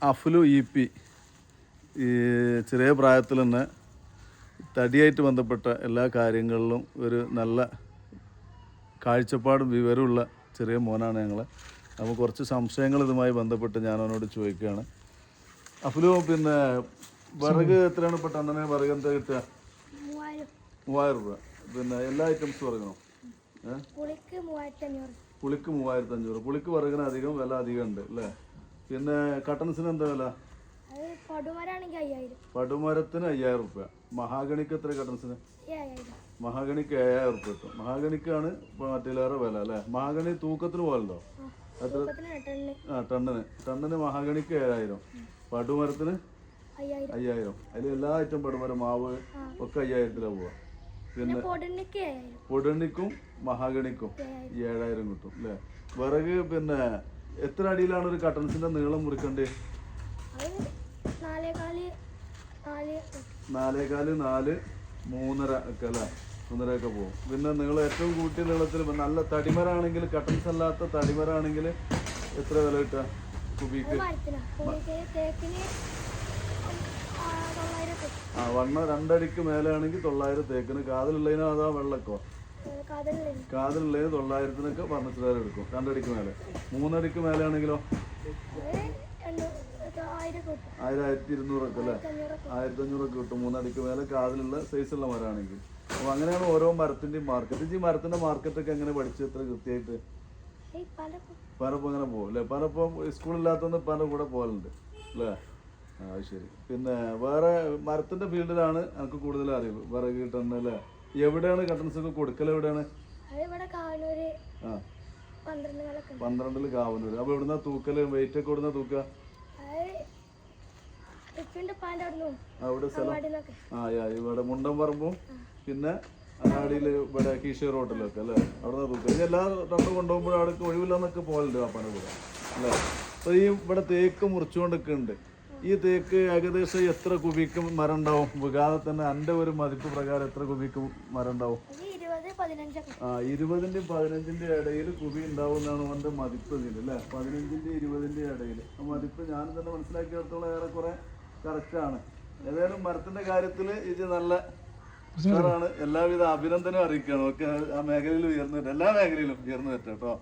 അഫ്ലു EP ഈ ചെറിയ പ്രായത്തിൽ തന്നെ തടിയായിട്ട് ബന്ധപ്പെട്ട എല്ലാ കാര്യങ്ങളിലും ഒരു നല്ല കാഴ്ചപ്പാടും വിവരമുള്ള ചെറിയ മോനാണ് ഞങ്ങൾ. അപ്പോൾ കുറച്ച് സംശയങ്ങൾ ഇതുമായി ബന്ധപ്പെട്ട് ഞാൻ അവനോട് ചോദിക്കുകയാണ്. അഫ്ലു, പിന്നെ വിറക് എത്രയാണ് ഇപ്പോൾ ടണ്ണിന് വിറക് എന്താ കിട്ടുക? 3000 രൂപ. പിന്നെ എല്ലാ ഐറ്റംസും വിറകണോ? പുളിക്ക് 3500. പുളിക്ക് വിറകിന് അധികം വില അധികം ഉണ്ട് അല്ലേ? പിന്നെ കട്ടൻസിന് എന്താ വില? പടുമരത്തിന് 5000 രൂപ. മഹാഗണിക്ക് എത്ര കട്ടൻസിന്? മഹാഗണിക്ക് 7000 രൂപ കിട്ടും. മഹാഗണിക്കാണ് ഇപ്പോൾ മറ്റേലേറെ വില അല്ലേ? മഹാഗണി തൂക്കത്തിന് പോകലുണ്ടോ? എത്ര? ടണ്ണിന് മഹാഗണിക്ക് 7000, പടുമരത്തിന് 5000. അതിൽ എല്ലാ ഐറ്റം പടുമരം മാവ് ഒക്കെ 5000 പോവാ. പിന്നെ പൊടണിക്കും മഹാഗണിക്കും 7000 കിട്ടും അല്ലേ? വിറക് പിന്നെ എത്ര അടിയിലാണ് ഒരു കട്ടൻസിന്റെ നീളം മുറിക്കേണ്ടത്? 4.4, 4, 3.5 ഒക്കെ അല്ലേ? 3.5 ഒക്കെ പോകും. പിന്നെ നീളം ഏറ്റവും കൂട്ടിയ നീളത്തിൽ നല്ല തടിമരാണെങ്കിൽ, കട്ടൻസ് അല്ലാത്ത തടിമരാണെങ്കിൽ എത്ര വില കിട്ടുക കുബിക്ക്? വണ്ണ 2 അടിക്ക് മേലെ ആണെങ്കിൽ 900 തേക്കിന്. കാതിലുള്ളതിനോ അതാ വെള്ളക്കോ? കാതിലുള്ളതിന് 900-നൊക്കെ ഫർണിച്ചർ എടുക്കും. 2 അടിക്ക് മേലെ. 3 അടിക്ക് മേലെ ആണെങ്കിലോ 1200 ഒക്കെ അല്ലേ? 1500 ഒക്കെ കിട്ടും 3 അടിക്ക് മേലെ കാതിലുള്ള സൈസുള്ള മരമാണെങ്കിൽ. അപ്പോൾ അങ്ങനെയാണ് ഓരോ മരത്തിൻ്റെയും മാർക്കറ്റ്. ഈ മരത്തിൻ്റെ മാർക്കറ്റൊക്കെ എങ്ങനെ പഠിച്ചു എത്ര കൃത്യമായിട്ട്? പലപ്പോൾ അങ്ങനെ പോകും അല്ലേ? പലപ്പോൾ സ്കൂളില്ലാത്തതുകൊണ്ട് പല കൂടെ പോകലുണ്ട് അല്ലേ? ശരി. പിന്നെ വേറെ മരത്തിൻ്റെ ഫീൽഡിലാണ് എനിക്ക് കൂടുതൽ അറിവ്. വിറക് കിട്ടുന്നത് അല്ലേ? എവിടെയാണ് കട്ടൻസ് ഒക്കെ കൊടുക്കൽ? എവിടെയാണ്? 12 കാവനൂര്. അപ്പോൾ എവിടുന്ന തൂക്കല്? വെയിറ്റ് ഒക്കെ എവിടുന്ന തൂക്കുക? അവിടെ സ്ഥലം ഇവിടെ മുണ്ടം പറമ്പും പിന്നെ അങ്ങാടിയിൽ ഇവിടെ കീശ റോട്ടിലൊക്കെ അല്ലേ? അവിടെ തൂക്കുക. ഇനി എല്ലാ ടണ്ണും കൊണ്ടുപോകുമ്പോഴും അവിടെ ഒഴിവില്ലെന്നൊക്കെ പോകലുണ്ട് അപ്പനെ കൂടെ അല്ലേ? അപ്പോൾ ഈ ഇവിടെ തേക്ക് മുറിച്ചുകൊണ്ടൊക്കെ ഉണ്ട്. ഈ തേക്ക് ഏകദേശം എത്ര കുബിക്ക് മരം ഉണ്ടാവും? വികാതെ തന്നെ എൻ്റെ ഒരു മതിപ്പ് പ്രകാരം എത്ര കുബിക്ക് മരം ഉണ്ടാവും? 20-ന്റെയും 15-ന്റെയും ഇടയിൽ കുബി ഉണ്ടാവും എന്നാണ് എൻ്റെ മതിപ്പ് ഇതിൽ അല്ലേ? 15-ന്റെയും 20-ന്റെയും ഇടയിൽ. ആ മതിപ്പ് ഞാൻ തന്നെ മനസ്സിലാക്കിയിടത്തോളം ഏറെക്കുറെ കറക്റ്റാണ്. ഏതായാലും മരത്തിൻ്റെ കാര്യത്തിൽ ഇത് നല്ല ഉഷാറാണ്. എല്ലാവിധ അഭിനന്ദനം അറിയിക്കുകയാണ്. ഓക്കെ, ആ മേഖലയിൽ ഉയർന്നു വരട്ടെ, എല്ലാ മേഖലയിലും ഉയർന്നു വരട്ടെ കേട്ടോ.